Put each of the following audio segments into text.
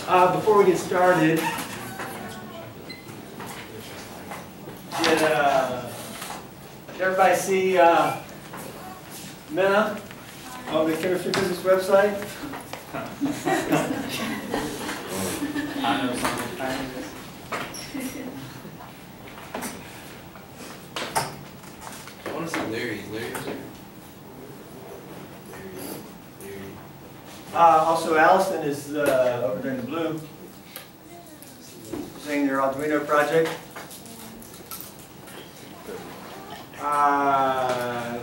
Before we get started, did everybody see Minna on the Chemistry Business website? I know something. I want to see Larry. Larry's there. Larry. Also, Allison is over there in the blue, saying their Arduino project.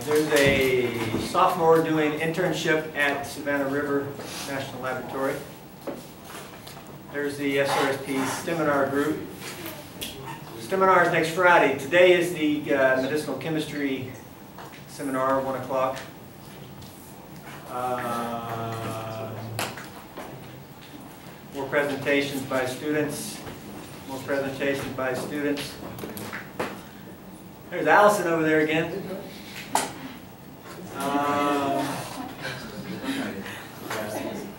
There's a sophomore doing internship at Savannah River National Laboratory. There's the SRSP seminar group. Seminar is next Friday. Today is the medicinal chemistry seminar, 1 o'clock. More presentations by students. More presentations by students. There's Allison over there again.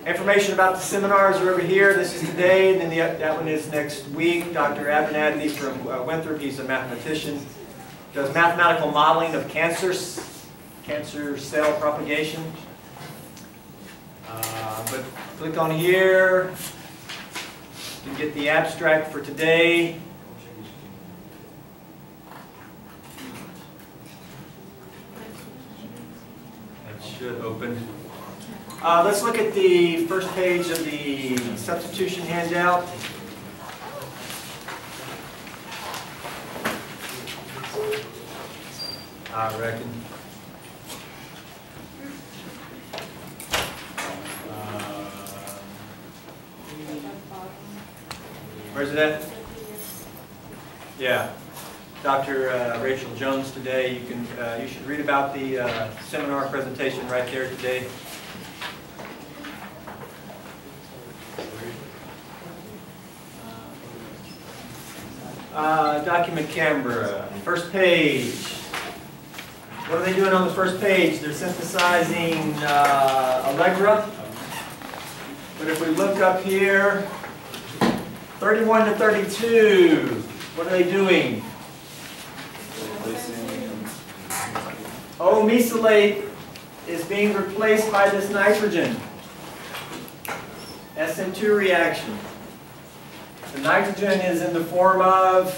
Information about the seminars are over here. This is today, and then that one is next week. Dr. Abernathy from Winthrop, he's a mathematician, does mathematical modeling of cancer cell propagation. But click on here to get the abstract for today. That should open. Let's look at the first page of the substitution handout. I reckon. Where's it at? Yeah. Dr. Rachel Jones today. You should read about the seminar presentation right there today. Document camera, first page. What are they doing on the first page? They're synthesizing Allegra. But if we look up here, 31 to 32, what are they doing? O-mesylate is being replaced by this nitrogen. SN2 reaction. The nitrogen is in the form of,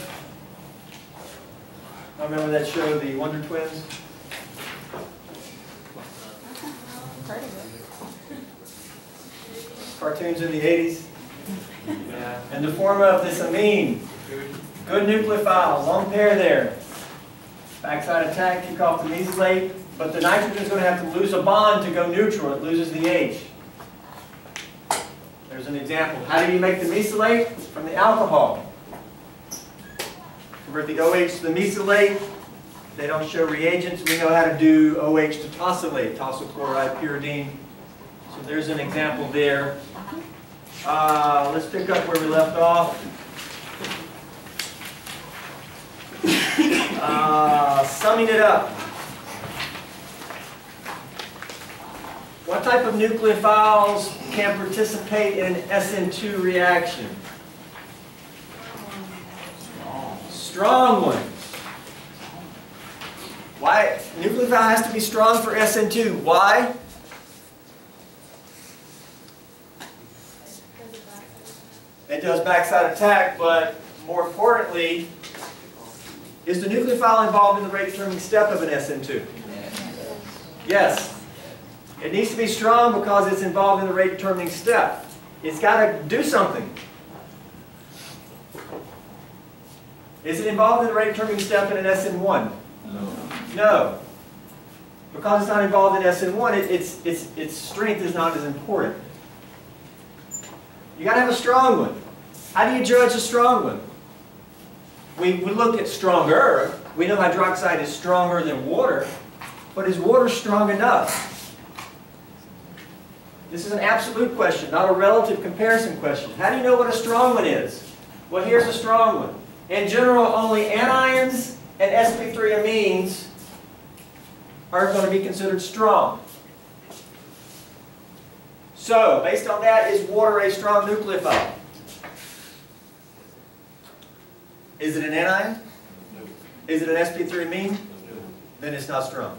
I remember that show, the Wonder Twins? Cartoons in the 80s. Yeah. In the form of this amine. Good nucleophile, long pair there. Backside attack, kick off the mesylate, but the nitrogen is going to have to lose a bond to go neutral. It loses the H. There's an example. How do you make the mesylate? From the alcohol. Convert the OH to the mesylate. They don't show reagents. We know how to do OH to tosylate, tosyl chloride, pyridine. So there's an example there. Let's pick up where we left off. Summing it up. What type of nucleophiles can participate in an SN2 reaction? Strong ones. Why? Nucleophile has to be strong for SN2. Why? It does backside attack, but more importantly, is the nucleophile involved in the rate determining step of an SN2? Yes. It needs to be strong because it's involved in the rate determining step. It's got to do something. Is it involved in the rate determining step in an SN1? No. No. Because it's not involved in SN1, its strength is not as important. You got to have a strong one. How do you judge a strong one? We look at stronger. We know hydroxide is stronger than water, but is water strong enough? This is an absolute question, not a relative comparison question. How do you know what a strong one is? Well, here's a strong one. In general, only anions and sp3 amines are going to be considered strong. So, based on that, is water a strong nucleophile? Is it an anion? No. Is it an sp3 amine? No. Then it's not strong.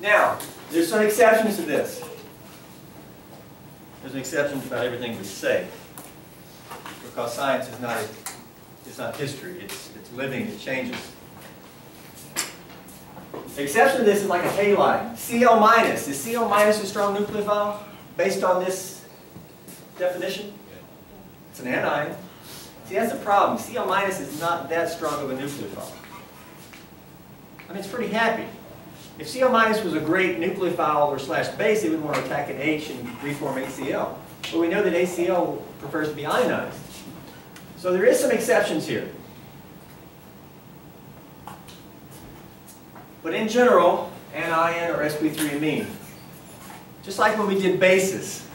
Now, there's some exceptions to this. There's an exception to about everything we say. Because science is not, it's not history, it's living, it changes. The exception to this is like a halide. Cl minus. Is Cl minus a strong nucleophile based on this definition? It's an anion. See, that's the problem. Cl minus is not that strong of a nucleophile. I mean, it's pretty happy. If Cl minus was a great nucleophile or slash base, it would want to attack an H and reform HCl. But we know that HCl prefers to be ionized. So there is some exceptions here. But in general, anion or sp3 amine. Just like when we did bases,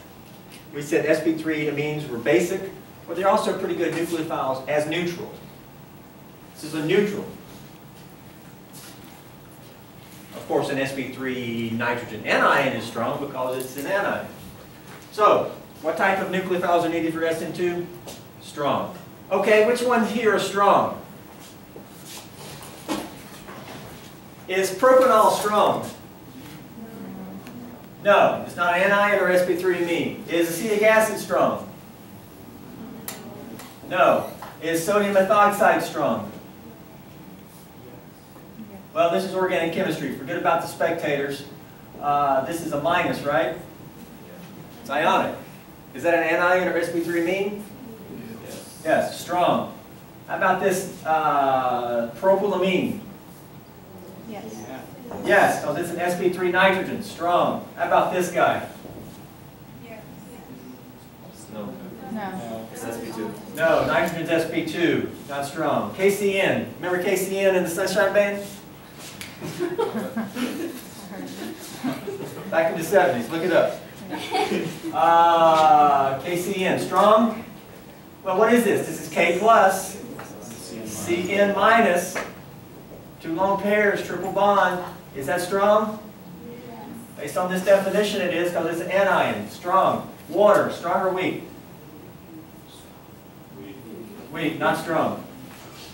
we said sp3 amines were basic, but they're also pretty good nucleophiles as neutral. This is a neutral. Of course, an sp3 nitrogen anion is strong because it's an anion. So, what type of nucleophiles are needed for SN2? Strong. Okay, which ones here are strong? Is propanol strong? No, it's not an anion or sp3 amine. Is acetic acid strong? No. Is sodium methoxide strong? Well, this is organic chemistry. Forget about the spectators. This is a minus, right? It's ionic. Is that an anion or sp3 amine? Yes. Yes, strong. How about this propylamine? Yes. Yes, because it's an sp3 nitrogen, strong. How about this guy? No. No. It's sp2. No, nitrogen's sp2, not strong. KCN, remember KCN in the Sunshine Band? Back in the 70s, look it up. KCN, strong? Well, what is this? This is K plus, CN minus, 2 lone pairs, triple bond. Is that strong? Based on this definition it is, because it's an anion, strong. Water, strong or weak? Weak, not strong.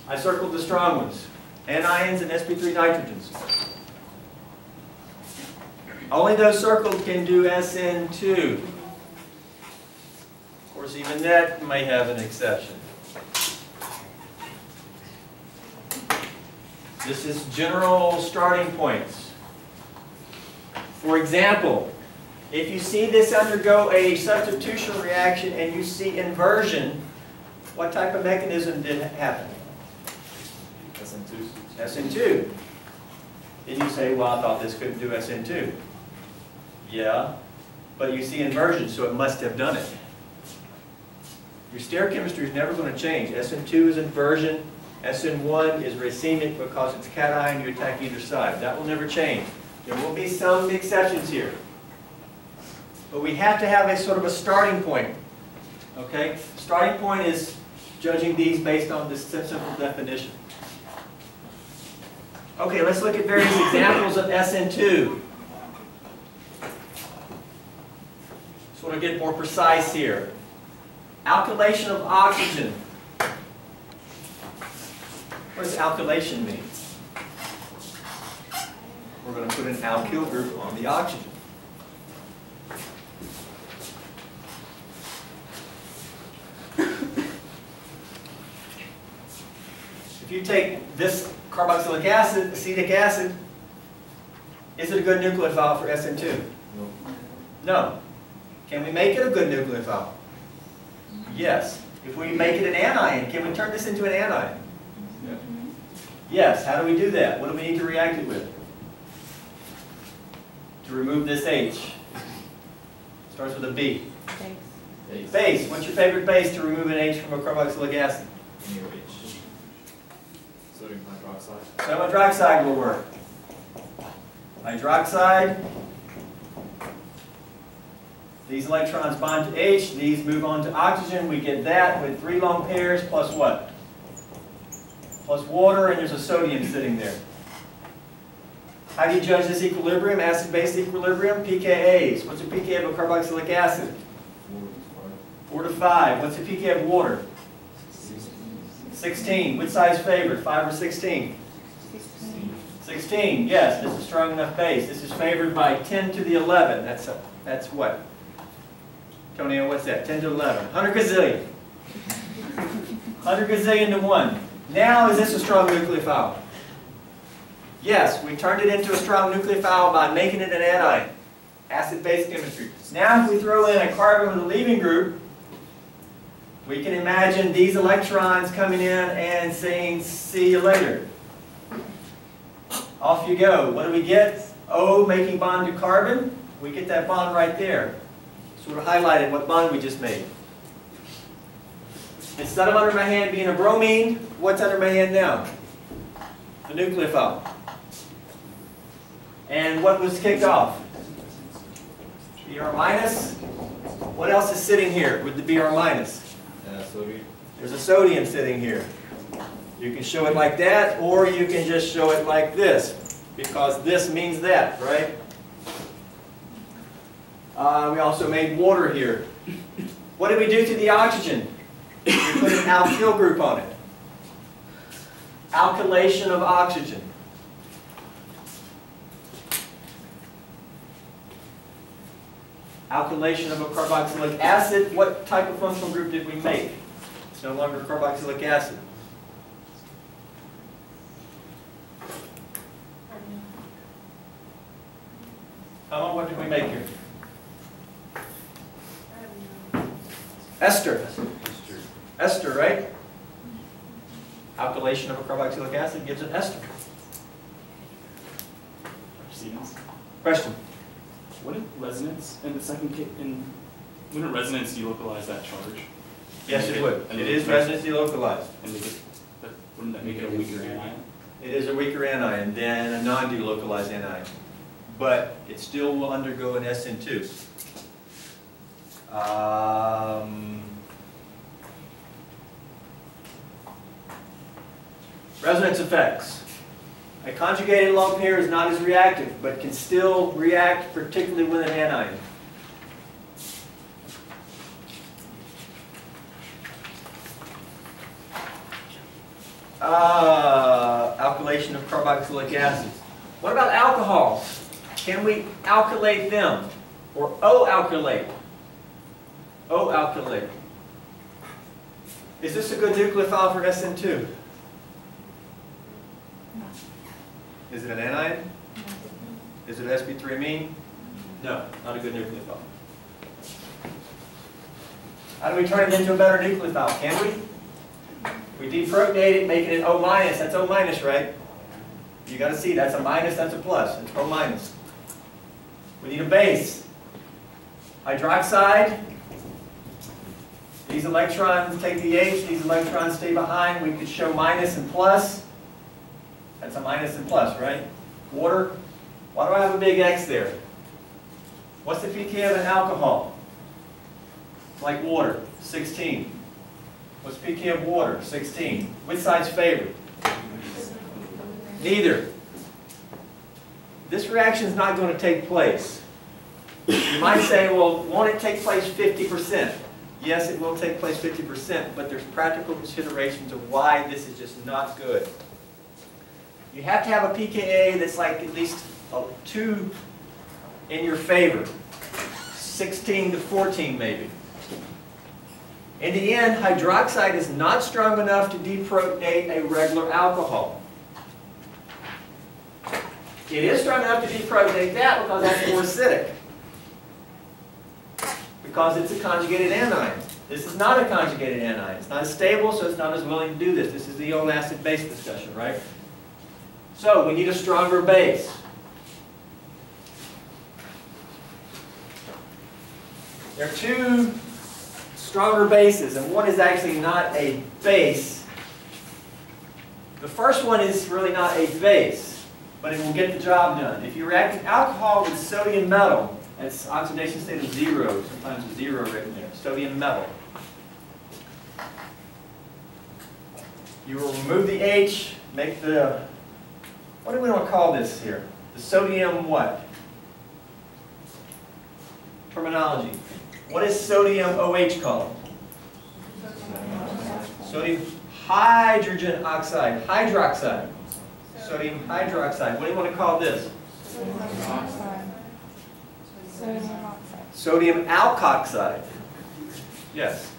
I circled the strong ones. Anions and sp3 nitrogens. Only those circled can do SN2. Of course, even that may have an exception. This is general starting points. For example, if you see this undergo a substitution reaction and you see inversion, what type of mechanism did happen? SN2. SN2. Then you say, well, I thought this couldn't do SN2. Yeah, but you see inversion, so it must have done it. Your stereochemistry is never going to change. SN2 is inversion. SN1 is racemic because it's cation, you attack either side. That will never change. There will be some exceptions here. But we have to have a sort of a starting point. Okay? Starting point is judging these based on this simple definition. Okay, let's look at various examples of SN2. Sort of get more precise here. Alkylation of oxygen. What does alkylation mean? We're going to put an alkyl group on the oxygen. If you take this carboxylic acid, acetic acid, is it a good nucleophile for SN2? No. No. Can we make it a good nucleophile? Yes. If we make it an anion, can we turn this into an anion? Yeah. Yes. How do we do that? What do we need to react it with? To remove this H. Starts with a B. Base. Base. What's your favorite base to remove an H from a carboxylic acid? NaOH. Sodium hydroxide. Sodium hydroxide will work. Hydroxide. These electrons bond to H. These move on to oxygen. We get that with 3 lone pairs plus what? Plus water, and there's a sodium sitting there. How do you judge this equilibrium, acid-base equilibrium? pKa's. What's the pK of a carboxylic acid? 4 to 5. What's the pKa of water? 16. Which side's favored, 5 or 16? 16. Yes, this is strong enough base. This is favored by 10 to the 11. That's what? Tonio, what's that? 10 to 11. 100 gazillion. 100 gazillion to 1. Now, is this a strong nucleophile? Yes, we turned it into a strong nucleophile by making it an anion. Acid-base chemistry. Now, if we throw in a carbon with a leaving group, we can imagine these electrons coming in and saying, see you later. Off you go. What do we get? O making bond to carbon. We get that bond right there. Sort of highlighted what bond we just made. Instead of under my hand being a bromine, what's under my hand now? The nucleophile. And what was kicked off? Br minus. What else is sitting here with the Br minus? Sodium. There's a sodium sitting here. You can show it like that, or you can just show it like this, because this means that, right? We also made water here. What did we do to the oxygen? We put an alkyl group on it. Alkylation of oxygen. Alkylation of a carboxylic acid. What type of functional group did we make? It's no longer carboxylic acid. What did we make here? Ester. Ester, right? Alkylation of a carboxylic acid gives an ester. Question? Wouldn't resonance in the second case, wouldn't resonance delocalize that charge? Yes, it would. It is resonance delocalized. And wouldn't that make it a weaker anion? It is a weaker anion than a non-delocalized anion, but it still will undergo an SN2. Resonance effects. A conjugated lone pair is not as reactive, but can still react, particularly with an anion. Alkylation of carboxylic acids. What about alcohols? Can we alkylate them? Or O-alkylate? O-alkylate. Is this a good nucleophile for SN2? Is it an anion? Is it sp3 amine? No, not a good nucleophile. How do we turn it into a better nucleophile? Can we? We deprotonate it, making it O minus. That's O minus, right? You got to see, that's a minus, that's a plus. It's O minus. We need a base. Hydroxide. These electrons take the H, these electrons stay behind. We could show minus and plus. That's a minus and plus, right? Water. Why do I have a big X there? What's the pKa of an alcohol? Like water, 16. What's pKa of water? 16. Which side's favored? Neither. This reaction is not going to take place. You might say, well, won't it take place 50%? Yes, it will take place 50%, but there's practical considerations of why this is just not good. You have to have a pKa that's like at least 2 in your favor. 16 to 14 maybe. In the end, hydroxide is not strong enough to deprotonate a regular alcohol. It is strong enough to deprotonate that because that's more acidic. Because it's a conjugated anion. This is not a conjugated anion. It's not as stable, so it's not as willing to do this. This is the old acid-base discussion, right? So we need a stronger base. There are 2 stronger bases, and one is actually not a base. The first one is really not a base, but it will get the job done. If you react an alcohol with sodium metal, that's oxidation state of 0, sometimes a 0 written there, sodium metal. You will remove the H, make the, what do we want to call this here? The sodium what? Terminology. What is sodium OH called? Sodium hydrogen oxide, hydroxide. Sodium hydroxide. What do you want to call this? Sodium oxide. Sodium oxide. Sodium alkoxide. Yes,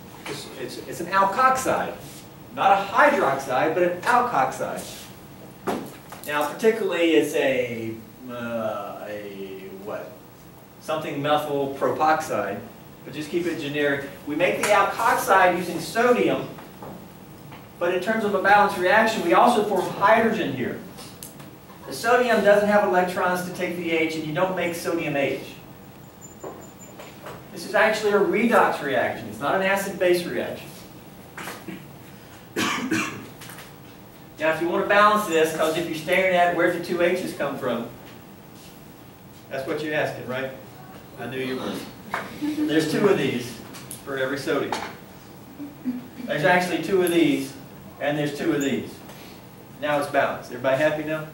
it's an alkoxide. Not a hydroxide, but an alkoxide. Now, particularly, it's a what? Something methyl propoxide, but just keep it generic. We make the alkoxide using sodium, but in terms of a balanced reaction, we also form hydrogen here. The sodium doesn't have electrons to take the H, and you don't make sodium H. This is actually a redox reaction. It's not an acid-base reaction. Now, if you want to balance this, because if you're staring at where the two H's come from, that's what you're asking, right? I knew you were. There's two of these for every sodium. There's actually two of these, and there's two of these. Now it's balanced. Everybody happy now?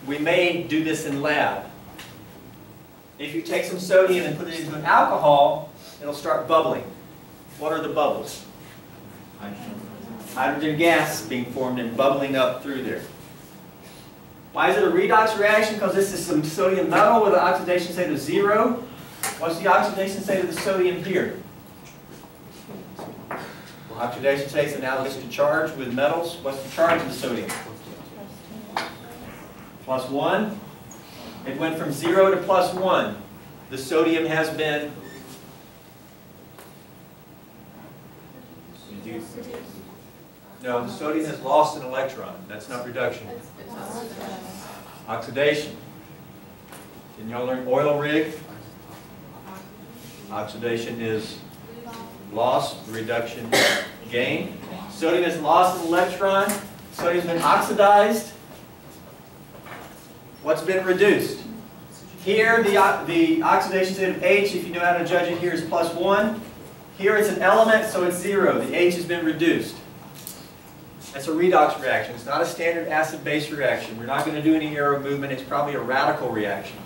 We may do this in lab. If you take some sodium and put it into an alcohol, it'll start bubbling. What are the bubbles? Hydrogen gas being formed and bubbling up through there. Why is it a redox reaction? Because this is some sodium metal with an oxidation state of 0. What's the oxidation state of the sodium here? Well, oxidation state is analogous to charge with metals. What's the charge of the sodium? Plus 1. It went from 0 to plus 1. The sodium has been reduced. No, sodium has lost an electron. That's not reduction. Oxidation. Didn't y'all learn oil rig? Oxidation is loss, reduction, gain. Sodium has lost an electron. Sodium has been oxidized. What's been reduced? Here, the oxidation state of H, if you know how to judge it here, is plus 1. Here it's an element, so it's 0. The H has been reduced. That's a redox reaction. It's not a standard acid-base reaction. We're not going to do any arrow movement. It's probably a radical reaction.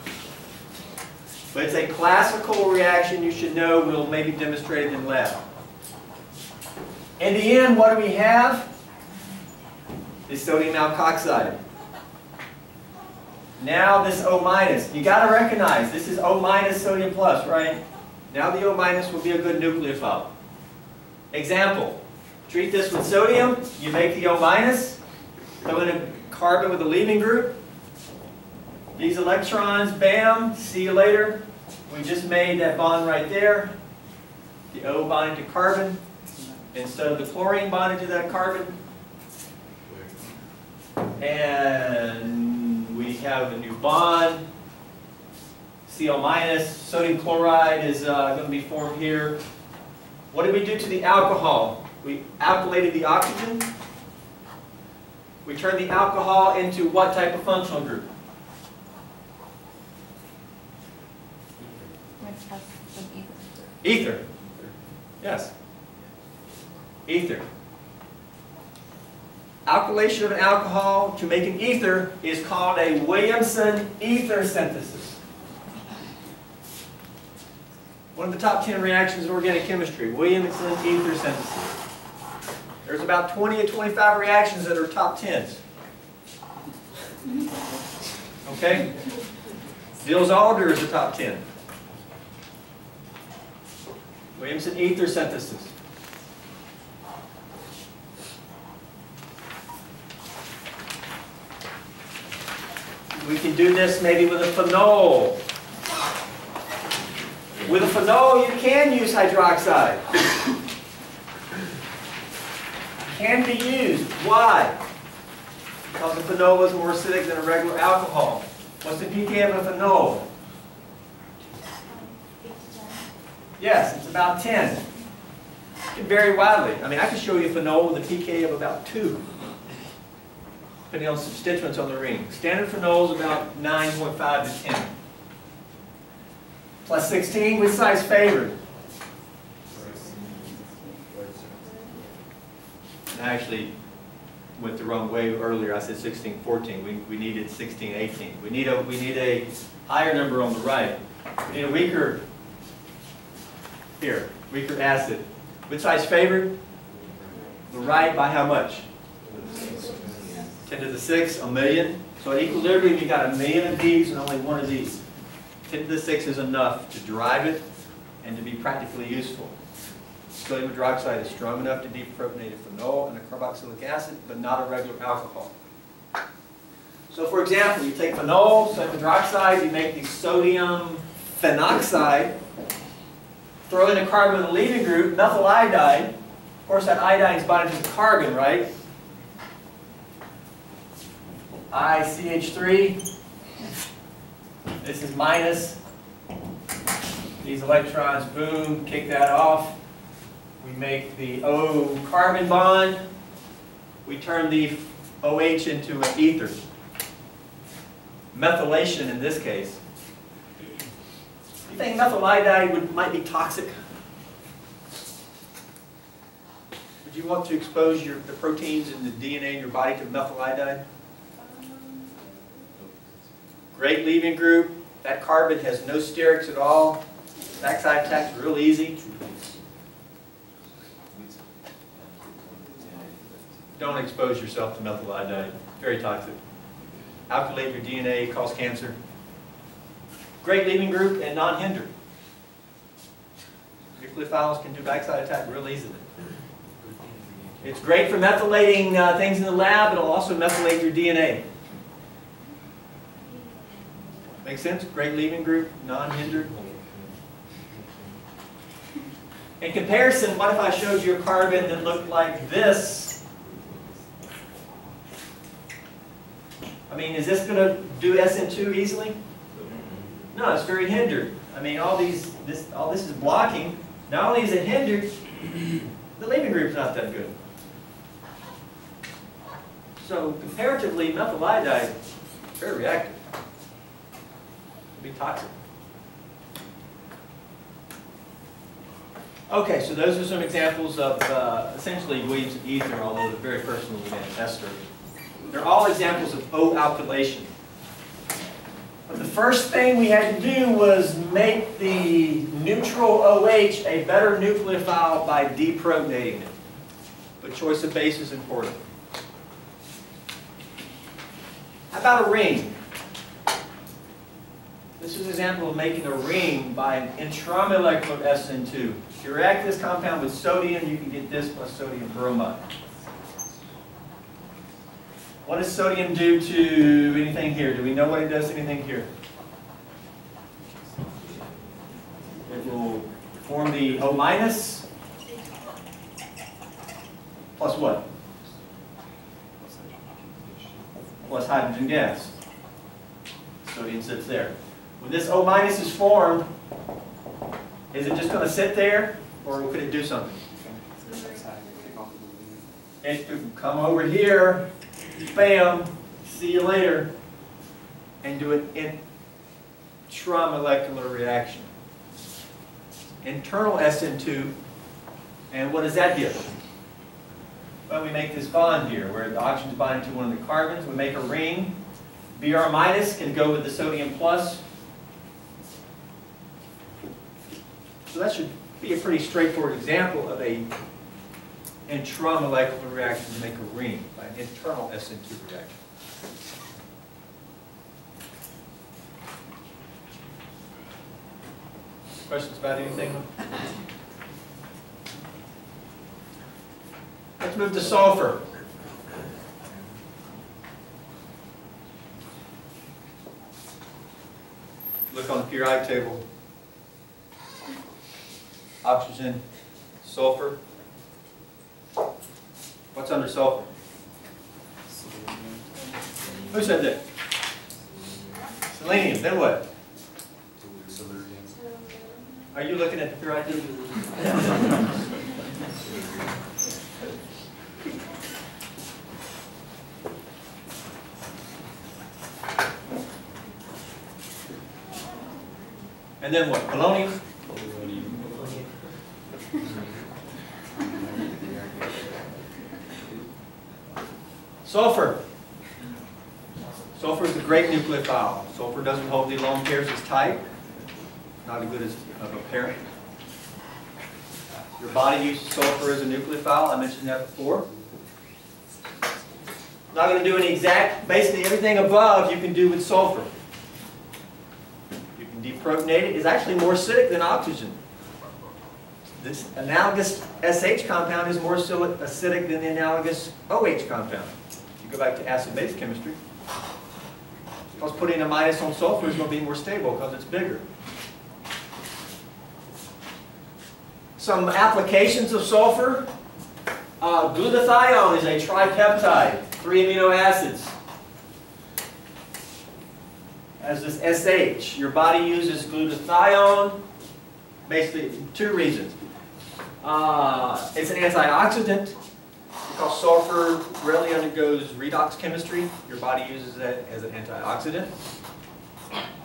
But it's a classical reaction you should know. We'll maybe demonstrate it in lab. In the end, what do we have? Is sodium alkoxide. Now this O minus. You got to recognize this is O minus sodium plus, right? Now the O minus will be a good nucleophile. Example. Treat this with sodium. You make the O minus. Throw in a carbon with a leaving group. These electrons, bam, see you later. We just made that bond right there. The O bonded to carbon instead of the chlorine bonded to that carbon. And we have a new bond. Cl minus, sodium chloride is going to be formed here. What did we do to the alcohol? We alkylated the oxygen. We turned the alcohol into what type of functional group? Ether. Yes. Ether. Alkylation of an alcohol to make an ether is called a Williamson ether synthesis. One of the top 10 reactions in organic chemistry, Williamson ether synthesis. There's about 20 to 25 reactions that are top 10s. Okay? Diels-Alder is the top 10. Williamson ether synthesis. We can do this maybe with a phenol. With a phenol, you can use hydroxide. Can be used. Why? Because the phenol is more acidic than a regular alcohol. What's the pK of a phenol? Yes, it's about 10. It can vary widely. I mean, I could show you a phenol with a pK of about 2, depending on substituents on the ring. Standard phenol is about 9.5 to 10. Plus 16, which size favored? Actually, went the wrong way earlier. I said 1614. We needed 1618. We need a higher number on the right. We need a weaker acid. Which side's favored? The right by how much? 10 to the 6, a million. So at equilibrium, you got a million of these and only one of these. 10 to the 6 is enough to drive it and to be practically useful. Sodium hydroxide is strong enough to deprotonate a phenol and a carboxylic acid, but not a regular alcohol. So for example, you take phenol, sodium hydroxide, you make the sodium phenoxide, throw in a carbon in the leaving group, methyl iodide. Of course, that iodine is bonded to the carbon, right? ICH3. This is minus. These electrons, boom, kick that off. We make the O carbon bond. We turn the OH into an ether. Methylation in this case. You think methyl iodide might be toxic? Would you want to expose the proteins in the DNA in your body to methyl iodide? Great leaving group. That carbon has no sterics at all. Backside attack is real easy. Don't expose yourself to methyl iodide. Very toxic. Alkylate your DNA, cause cancer. Great leaving group and non-hindered. Nucleophiles can do backside attack real easily. It's great for methylating things in the lab. It'll also methylate your DNA. Make sense? Great leaving group, non-hindered. In comparison, what if I showed you a carbon that looked like this? I mean, is this going to do SN2 easily? No, it's very hindered. I mean, all this is blocking. Not only is it hindered, the leaving group's not that good. So comparatively, methyl iodide is very reactive. It'll be toxic. Okay, so those are some examples of essentially Williams ether, although the very first one was an ester. They're all examples of O-alkylation. But the first thing we had to do was make the neutral OH a better nucleophile by deprotonating it. But choice of base is important. How about a ring? This is an example of making a ring by an intramolecular SN2. If you react this compound with sodium, you can get this plus sodium bromide. What does sodium do to anything here? Do we know what it does to anything here? It will form the O minus plus what? Plus hydrogen gas. Sodium sits there. When this O minus is formed, is it just going to sit there, or could it do something? It could come over here, bam, see you later, and do an intramolecular reaction. Internal SN2, and what does that give? Well, we make this bond here, where the oxygen is bonding to one of the carbons. We make a ring. Br minus can go with the sodium plus. So that should be a pretty straightforward example of a intramolecular reaction to make a ring by an internal SN2 reaction. Questions about anything? Let's move to sulfur. Look on the periodic table. Oxygen, sulfur. What's under sulfur? Who said that? Selenium. Then what? Are you looking at the periodic table? And then what? Polonium? Sulfur. Sulfur is a great nucleophile. Sulfur doesn't hold the lone pairs as tight. Not as good as of a parent. Your body uses sulfur as a nucleophile. I mentioned that before. Not going to do any exact, basically everything above you can do with sulfur. You can deprotonate it. It's actually more acidic than oxygen. This analogous SH compound is more acidic than the analogous OH compound. If you go back to acid-base chemistry, because putting a minus on sulfur is going to be more stable because it's bigger. Some applications of sulfur. Glutathione is a tripeptide, 3 amino acids. As this SH, your body uses glutathione basically 2 reasons. It's an antioxidant because sulfur rarely undergoes redox chemistry. Your body uses that as an antioxidant.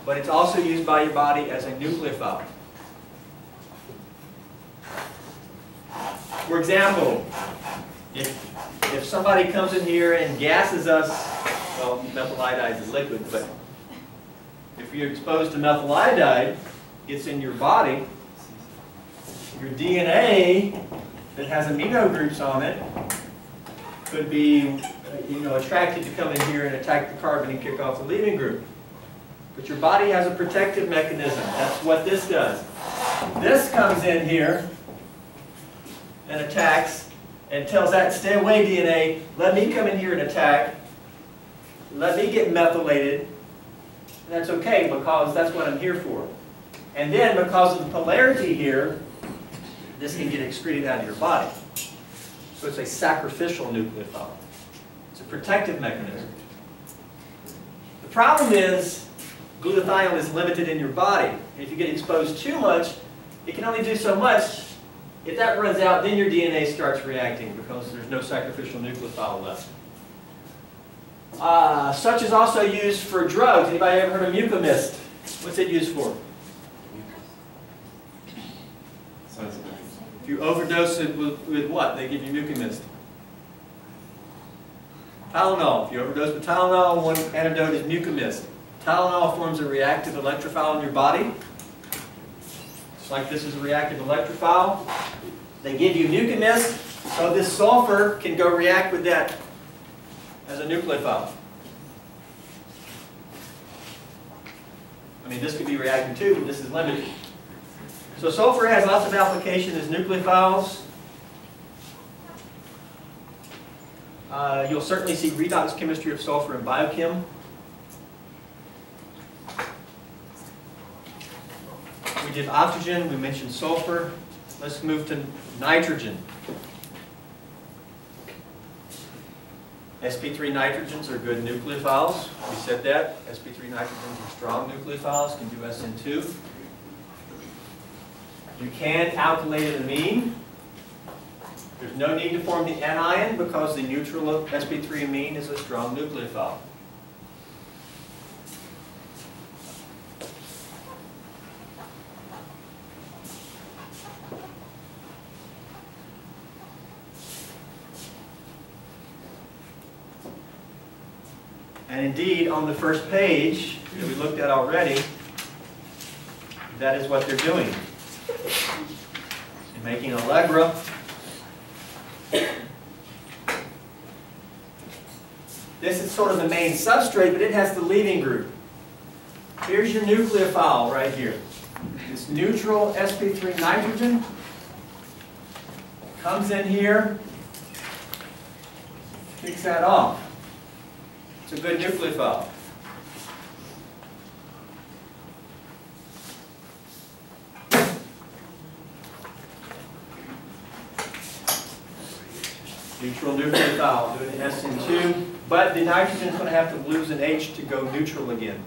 But it's also used by your body as a nucleophile. For example, if somebody comes in here and gasses us, well, methyl iodide is a liquid, but if you're exposed to methyl iodide, gets in your body, your DNA that has amino groups on it could be, attracted to come in here and attack the carbon and kick off the leaving group. But your body has a protective mechanism. That's what this does. This comes in here and attacks and tells that, stay away DNA, let me come in here and attack, let me get methylated, and that's okay because that's what I'm here for. And then because of the polarity here, this can get excreted out of your body. So it's a sacrificial nucleophile. It's a protective mechanism. The problem is glutathione is limited in your body. And if you get exposed too much, it can only do so much. If that runs out, then your DNA starts reacting because there's no sacrificial nucleophile left. Such is also used for drugs. Anybody ever heard of mucomist? What's it used for? If you overdose it with what? They give you mucomist. Tylenol. If you overdose with Tylenol, one antidote is mucomist. Tylenol forms a reactive electrophile in your body. Just like this is a reactive electrophile. They give you mucomist, so this sulfur can go react with that as a nucleophile. I mean, this could be reacting too, but this is limited. So sulfur has lots of application as nucleophiles. You'll certainly see redox chemistry of sulfur in biochem. We did oxygen, we mentioned sulfur. Let's move to nitrogen. sp3 nitrogens are good nucleophiles. We said that. sp3 nitrogens are strong nucleophiles, can do SN2. You can alkylate an amine. There's no need to form the anion because the neutral of sp3 amine is a strong nucleophile. And indeed, on the first page that we looked at already, that is what they're doing. They're making Allegra. This is sort of the main substrate, but it has the leaving group. Here's your nucleophile right here. This neutral sp3 nitrogen comes in here, kicks that off. It's a good nucleophile. Neutral nucleophile, doing an SN2, but the nitrogen is going to have to lose an H to go neutral again.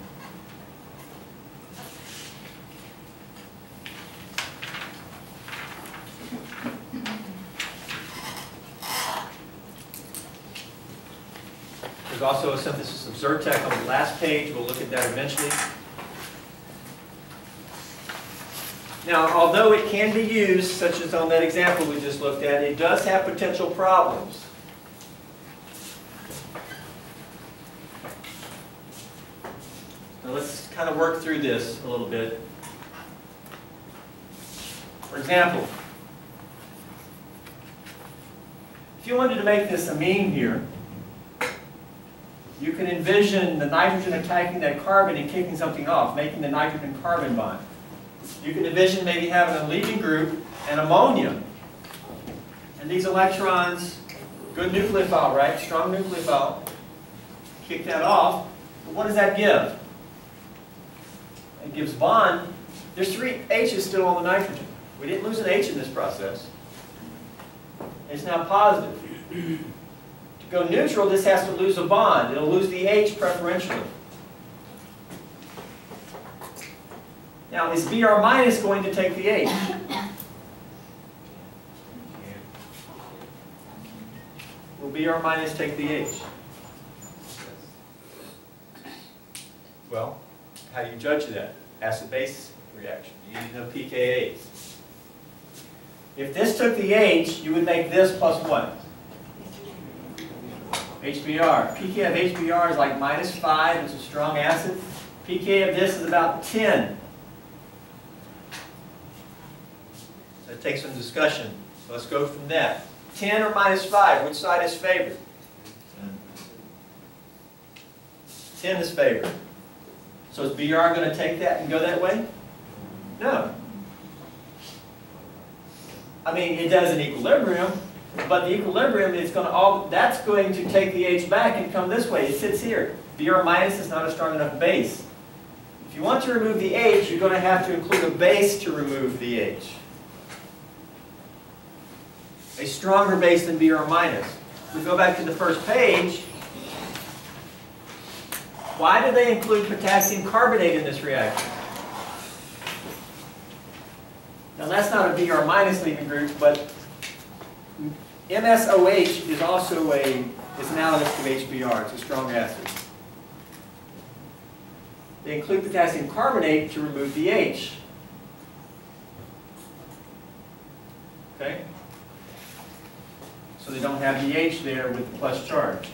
There's also a synthesis of Zyrtec on the last page. We'll look at that eventually. Now, although it can be used, such as on that example we just looked at, it does have potential problems. Now let's kind of work through this a little bit. For example, if you wanted to make this amine here, you can envision the nitrogen attacking that carbon and kicking something off, making the nitrogen-carbon bond. You can envision maybe having a leaving group and ammonia. And these electrons, good nucleophile, right? Strong nucleophile. Kick that off. But what does that give? It gives bond. There's 3 H's still on the nitrogen. We didn't lose an H in this process. It's now positive. To go neutral, this has to lose a bond. It'll lose the H preferentially. Now, is Br minus going to take the H? Will Br minus take the H? Well, how do you judge that? Acid-base reaction. You need to know pKa's. If this took the H, you would make this plus what? HBr. pK of HBr is like -5. It's a strong acid. pK of this is about 10. So it takes some discussion. So let's go from that. 10 or -5, which side is favored? 10 is favored. So is Br going to take that and go that way? No. I mean, it does in equilibrium, but the equilibrium is going to that's going to take the H back and come this way. It sits here. Br minus is not a strong enough base. If you want to remove the H, you're going to have to include a base to remove the H. A stronger base than Br minus. If we go back to the first page, why do they include potassium carbonate in this reaction? Now that's not a Br minus leaving group, but MsOH is also is analogous to HBr. It's a strong acid. They include potassium carbonate to remove the H. Okay? So they don't have the H there with the plus charge.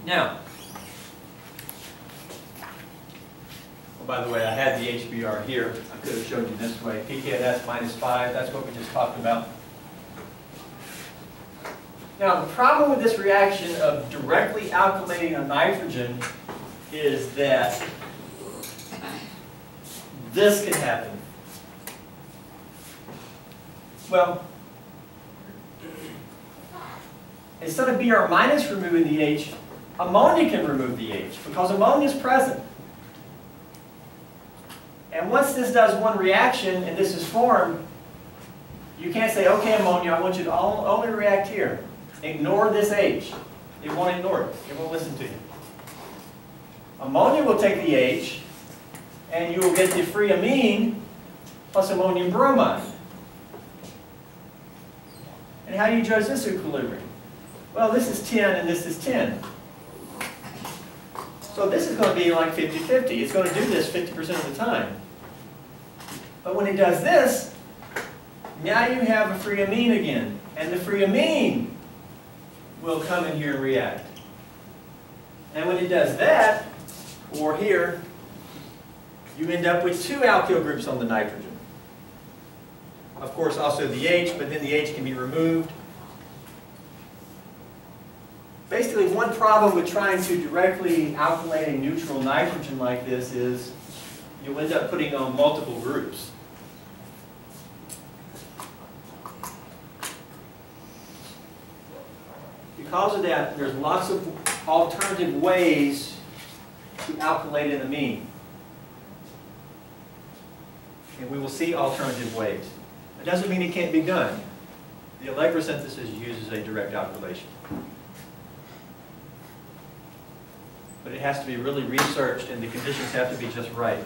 Now, oh, by the way, I had the HBr here. I could have showed you this way. pK of that's -5. That's what we just talked about. Now, the problem with this reaction of directly alkylating a nitrogen is that this can happen. Well, instead of Br minus removing the H, ammonia can remove the H because ammonia is present. And once this does one reaction and this is formed, you can't say, okay, ammonia, I want you to only react here. Ignore this H. It won't ignore it. It won't listen to you. Ammonia will take the H, and you will get the free amine plus ammonium bromide. And how do you judge this equilibrium? Well, this is 10 and this is 10. So this is going to be like 50-50. It's going to do this 50% of the time. But when it does this, now you have a free amine again. And the free amine will come in here and react. And when it does that, or here, you end up with 2 alkyl groups on the nitrogen. Of course, also the H, but then the H can be removed. Basically, one problem with trying to directly alkylate a neutral nitrogen like this is you'll end up putting on multiple groups. Because of that, there's lots of alternative ways to alkylate an amine. And we will see alternative ways. It doesn't mean it can't be done. The electrosynthesis uses a direct alkylation. But it has to be really researched and the conditions have to be just right.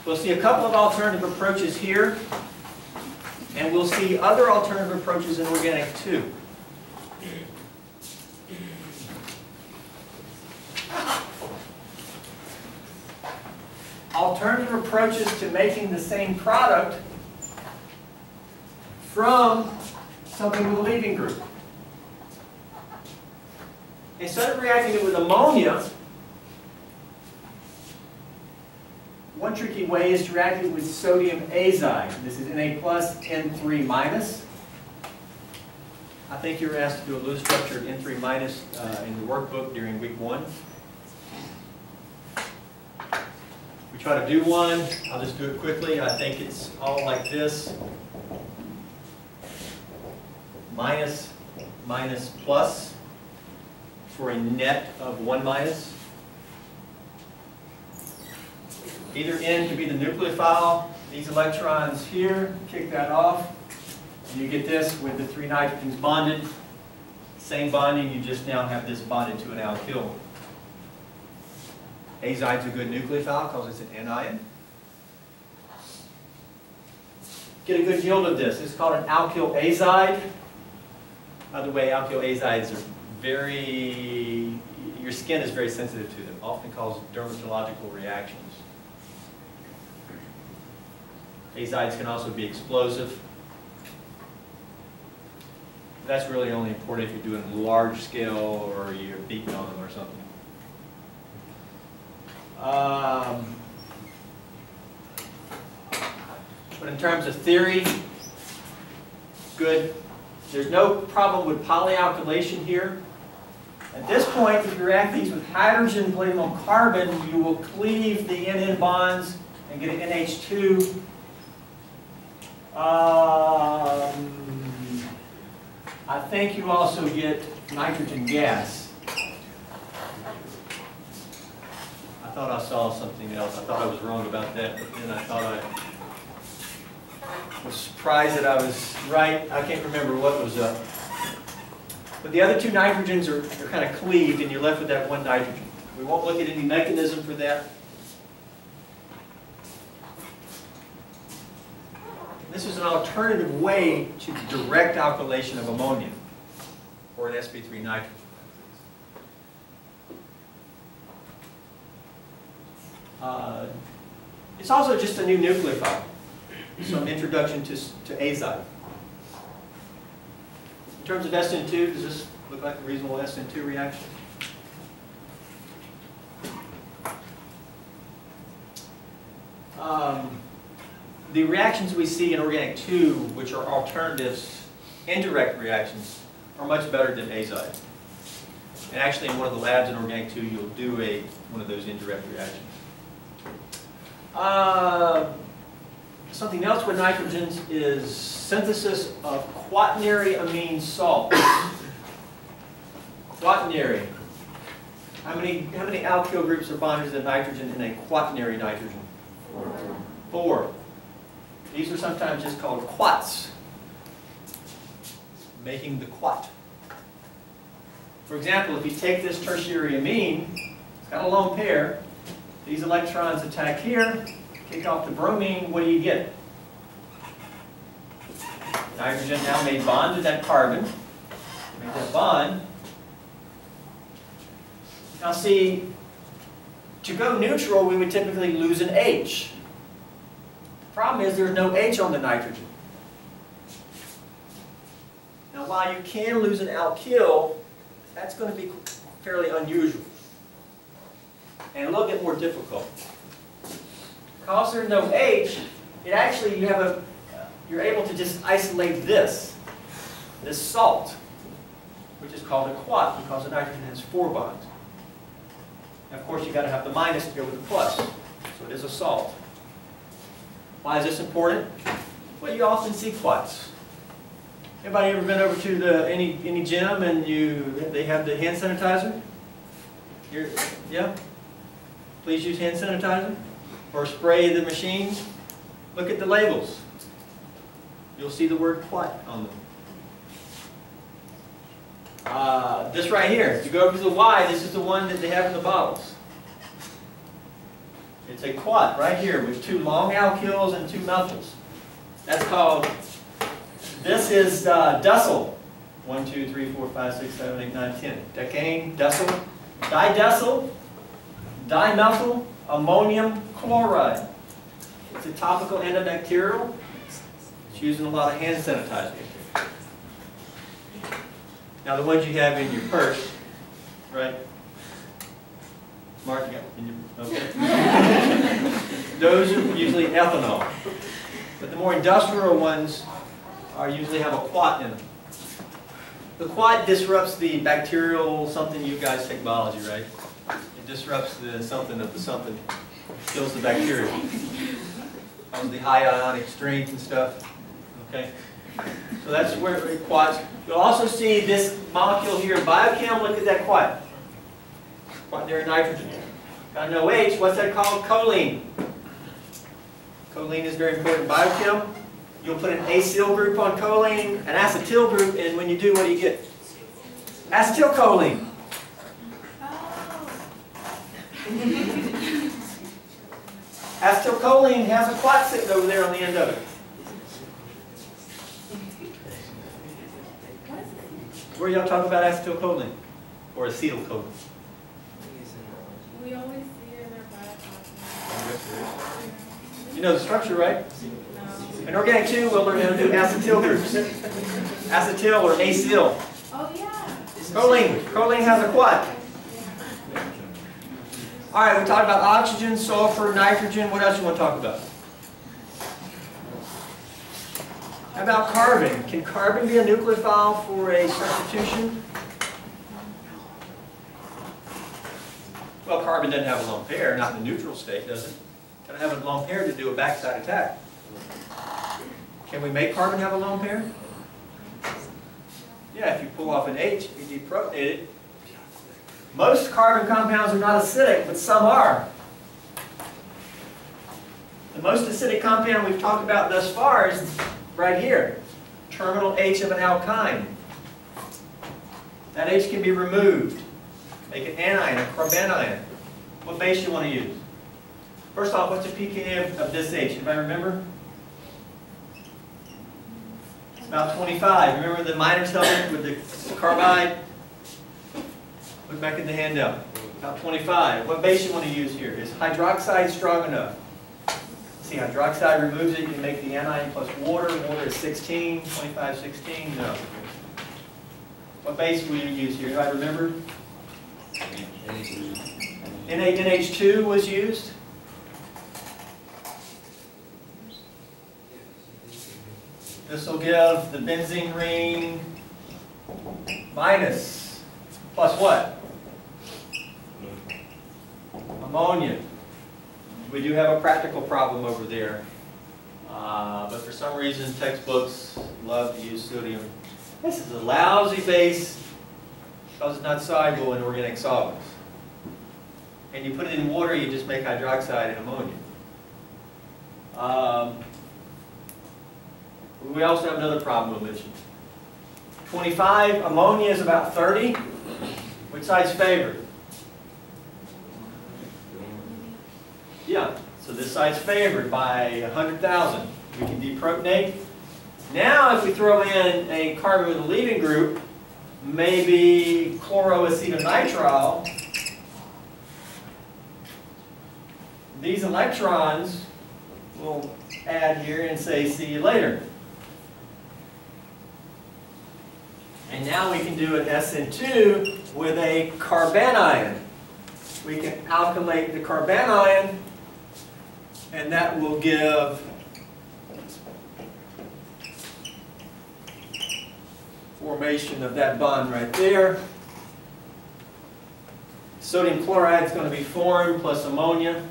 We'll see a couple of alternative approaches here, and we'll see other alternative approaches in organic too. approaches to making the same product from something with a leaving group. Instead of reacting it with ammonia, one tricky way is to react it with sodium azide. This is Na plus N3 minus. I think you were asked to do a Lewis structure of N3 minus in the workbook during week 1. We try to do one. I'll just do it quickly. I think it's all like this. Minus, minus, plus for a net of 1 minus. Either N to be the nucleophile. These electrons here, kick that off. You get this with the 3 nitrogens bonded. Same bonding, you just now have this bonded to an alkyl. Azide's a good nucleophile because it's an anion. Get a good yield of this. It's called an alkyl azide. By the way, alkyl azides are your skin is very sensitive to them, often cause dermatological reactions. Azides can also be explosive. That's really only important if you're doing large scale or you're beating on them or something. But in terms of theory, good. There's no problem with polyalkylation here. At this point, if you react these with hydrogen putting on carbon, you will cleave the NN bonds and get an NH2. I think you also get nitrogen gas. I thought I saw something else. I thought I was wrong about that, but then I thought I was surprised that I was right. I can't remember what was up. But the other 2 nitrogens are kind of cleaved, and you're left with that 1 nitrogen. We won't look at any mechanism for that. This is an alternative way to direct alkylation of ammonia, or an sp3 nitrogen. It's also just a new nucleophile, some introduction to azide. In terms of SN2, does this look like a reasonable SN2 reaction? The reactions we see in organic 2, which are alternatives, indirect reactions, are much better than azide. And actually in one of the labs in organic 2, you'll do one of those indirect reactions. Something else with nitrogens is synthesis of quaternary amine salts. Quaternary. How many alkyl groups are bonded to nitrogen in a quaternary nitrogen? 4. These are sometimes just called quats. Making the quat. For example, if you take this tertiary amine, it's got a lone pair. These electrons attack here, kick off the bromine, what do you get? Nitrogen now may bond to that carbon. Make that bond. Now see, to go neutral, we would typically lose an H. The problem is there's no H on the nitrogen. Now while you can lose an alkyl, that's going to be fairly unusual and a little bit more difficult. Because there's no H, it actually you're able to just isolate this salt, which is called a quat because the nitrogen has 4 bonds. And of course you've got to have the minus to go with the plus, so it is a salt. Why is this important? Well, you often see quats. Anybody ever been over to any gym and they have the hand sanitizer? Yeah? Please use hand sanitizer or spray the machines. Look at the labels. You'll see the word quat on them. This right here, if you go over to the Y, this is the one that they have in the bottles. It's a quat right here with 2 long alkyls and 2 methyls. That's called, this is decyl. 1, 2, 3, 4, 5, 6, 7, 8, 9, 10. Decane, decyl, didecyl, dimethyl, ammonium chloride. It's a topical antibacterial. It's used in a lot of hand sanitizer. Now the ones you have in your purse, right? Mark, okay. Those are usually ethanol. But the more industrial ones usually have a quat in them. The quat disrupts the bacterial something. You guys take biology, right? It disrupts the something of the something. Kills the bacteria. That was the high ionic strength and stuff. Okay? So that's where it quats. You'll also see this molecule here in biochem. Look at that quat. Quaternary nitrogen. Got an OH. What's that called? Choline. Choline is very important in biochem. You'll put an acyl group on choline, an acetyl group, and when you do, what do you get? Acetylcholine. Acetylcholine has a quat sitting over there on the end of it. Where y'all talk about acetylcholine? Or acetylcholine? We always see it in our biochem. You know the structure, right? No. In organic 2, we'll learn how to do acetyl groups. Acetyl or acyl. Oh yeah. Choline. Choline has a quat. All right, we talked about oxygen, sulfur, nitrogen. What else you want to talk about? How about carbon? Can carbon be a nucleophile for a substitution? Well, carbon doesn't have a lone pair, not in the neutral state, does it? Can I have a lone pair to do a backside attack? Can we make carbon have a lone pair? Yeah, if you pull off an H, you deprotonate it. Most carbon compounds are not acidic, but some are. The most acidic compound we've talked about thus far is right here, terminal H of an alkyne. That H can be removed. Make an anion, a carbanion. What base you want to use? First off, what's the pKa of this H? Anybody remember? It's about 25. Remember the minor element with the carbide? Look back at the handout. About 25. What base you want to use here? Is hydroxide strong enough? See, hydroxide removes it. You can make the anion plus water. Water is 16. 25, 16. No. What base will you use here? Do I remember? NH2 was used. This will give the benzene ring minus plus what? Ammonia. We do have a practical problem over there. But for some reason, textbooks love to use sodium. This is a lousy base because it's not soluble in organic solvents. And you put it in water, you just make hydroxide and ammonia. We also have another problem we'll mention. 25, ammonia is about 30. Which side's favored? Yeah, so this side's favored by 100,000. We can deprotonate. Now if we throw in a carbon with a leaving group, maybe chloroacetonitrile, these electrons will add here and say, see you later. And now we can do an SN2 with a carbanion. We can alkylate the carbanion, and that will give formation of that bond right there. Sodium chloride is going to be formed plus ammonia.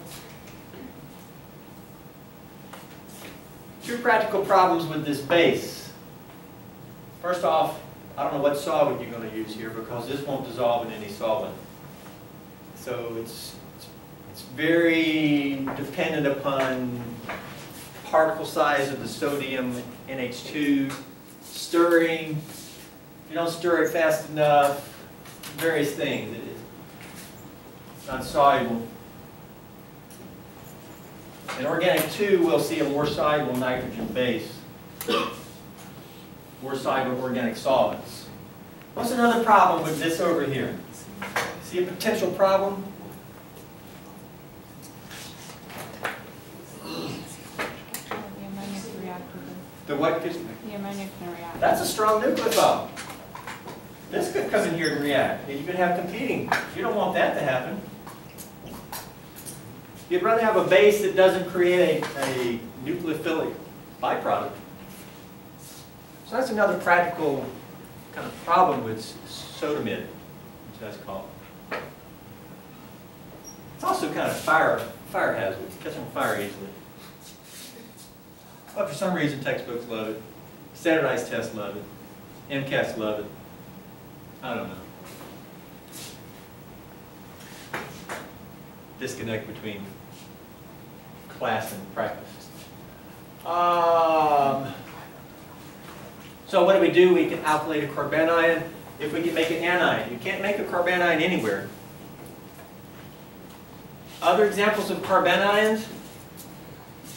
Two practical problems with this base. First off, I don't know what solvent you're going to use here because this won't dissolve in any solvent. So it's very dependent upon particle size of the sodium NH2, stirring. If you don't stir it fast enough, various things. It's not soluble. In organic 2, we'll see a more soluble nitrogen base. More soluble organic solvents. What's another problem with this over here? See a potential problem? The what? The ammonia can react. That's a strong nucleophile. This could come in here and react, and you could have competing. You don't want that to happen. You'd rather have a base that doesn't create a nucleophilic byproduct. So that's another practical kind of problem with sodamid, which that's called. It's also kind of fire hazard. It catches on fire easily. But for some reason, textbooks love it. Standardized tests love it. MCATs love it. I don't know. Disconnect between class and practice. So what do? We can alkylate a carbanion if we can make an anion. You can't make a carbanion anywhere. Other examples of carbanions?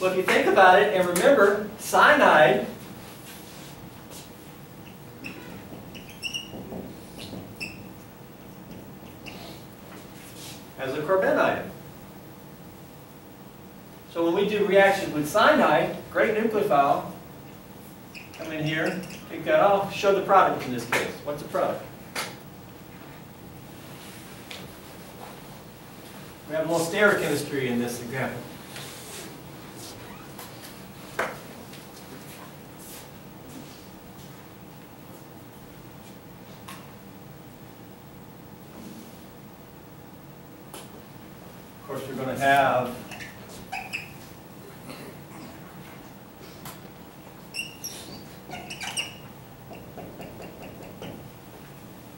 Well, if you think about it, and remember, cyanide has a carbanion. So when we do reactions with cyanide, great nucleophile, come in here, take that off, show the product in this case. What's the product? We have more stereochemistry in this example. Of course, we're going to have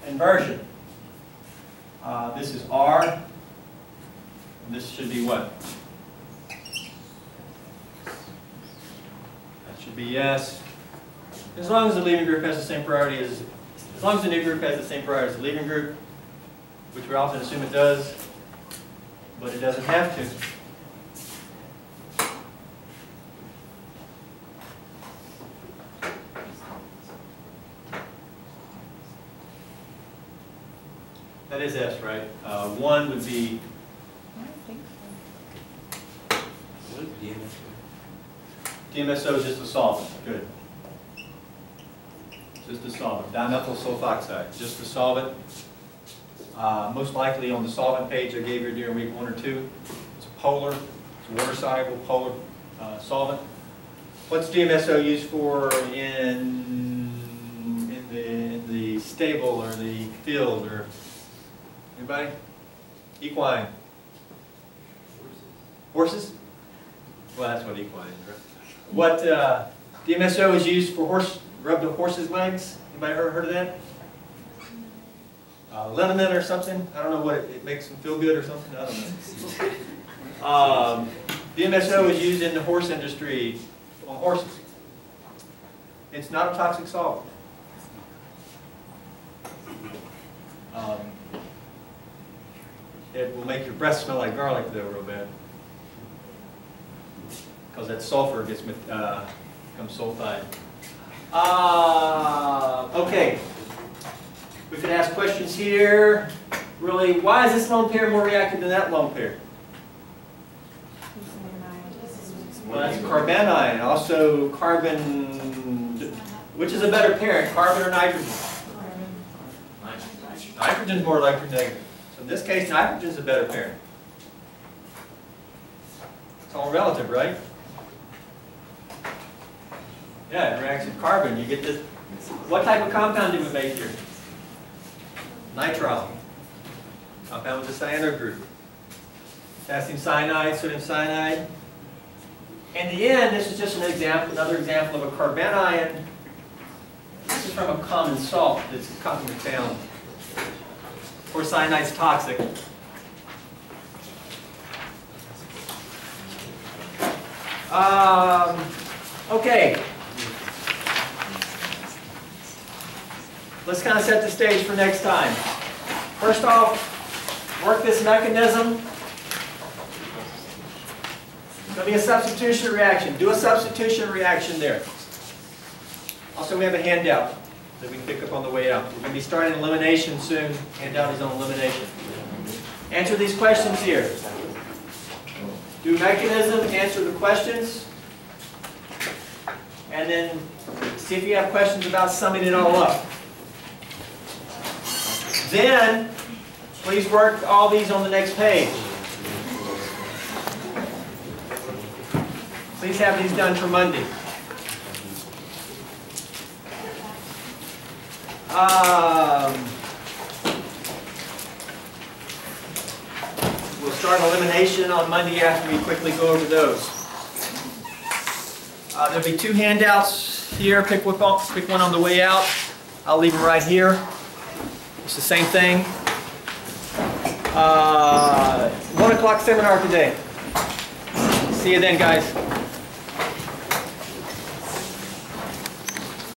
inversion. This is R, and this should be what? That should be S. As long as the leaving group has the same priority as long as the new group has the same priority as the leaving group, which we often assume it does, but it doesn't have to. That is S, right? 1 would be. I don't think so. What is DMSO? DMSO is just a solvent. Good. Just a solvent. Dimethyl sulfoxide. Just a solvent. Most likely on the solvent page I gave you during week 1 or 2. It's a polar. It's a water-soluble polar solvent. What's DMSO used for in the stable or the field or anybody? Equine. Horses? Well, that's what equine is, right? What DMSO is used for rub the horse's legs? Anybody ever heard of that? Liniment or something? I don't know what it makes them feel good or something. I don't know. DMSO is used in the horse industry on horses. It's not a toxic solvent. It will make your breath smell like garlic though real bad. Because that sulfur becomes sulfide. Okay. We could ask questions here. Really, why is this lone pair more reactive than that lone pair? Well, that's carbanion. Also carbon, which is a better parent, carbon or nitrogen? Nitrogen is more electronegative. So in this case, nitrogen is a better parent. It's all relative, right? Yeah, it reacts with carbon. You get this. What type of compound did we make here? Nitrile. Compound with the cyano group. Potassium cyanide, sodium cyanide. In the end, this is just an example, another example of a carbanion. This is from a common salt that's commonly found. Of course, cyanide's toxic. Okay. Let's kind of set the stage for next time. First off, work this mechanism. It's going to be a substitution reaction. Do a substitution reaction there. Also, we have a handout that we can pick up on the way out. We're going to be starting elimination soon. Handout is on elimination. Answer these questions here. Do mechanism, answer the questions. and then see if you have questions about summing it all up. Then, please work all these on the next page. Please have these done for Monday. We'll start elimination on Monday after we quickly go over those. There'll be 2 handouts here. Pick one on the way out. I'll leave them right here. It's the same thing. 1 o'clock seminar today. See you then, guys.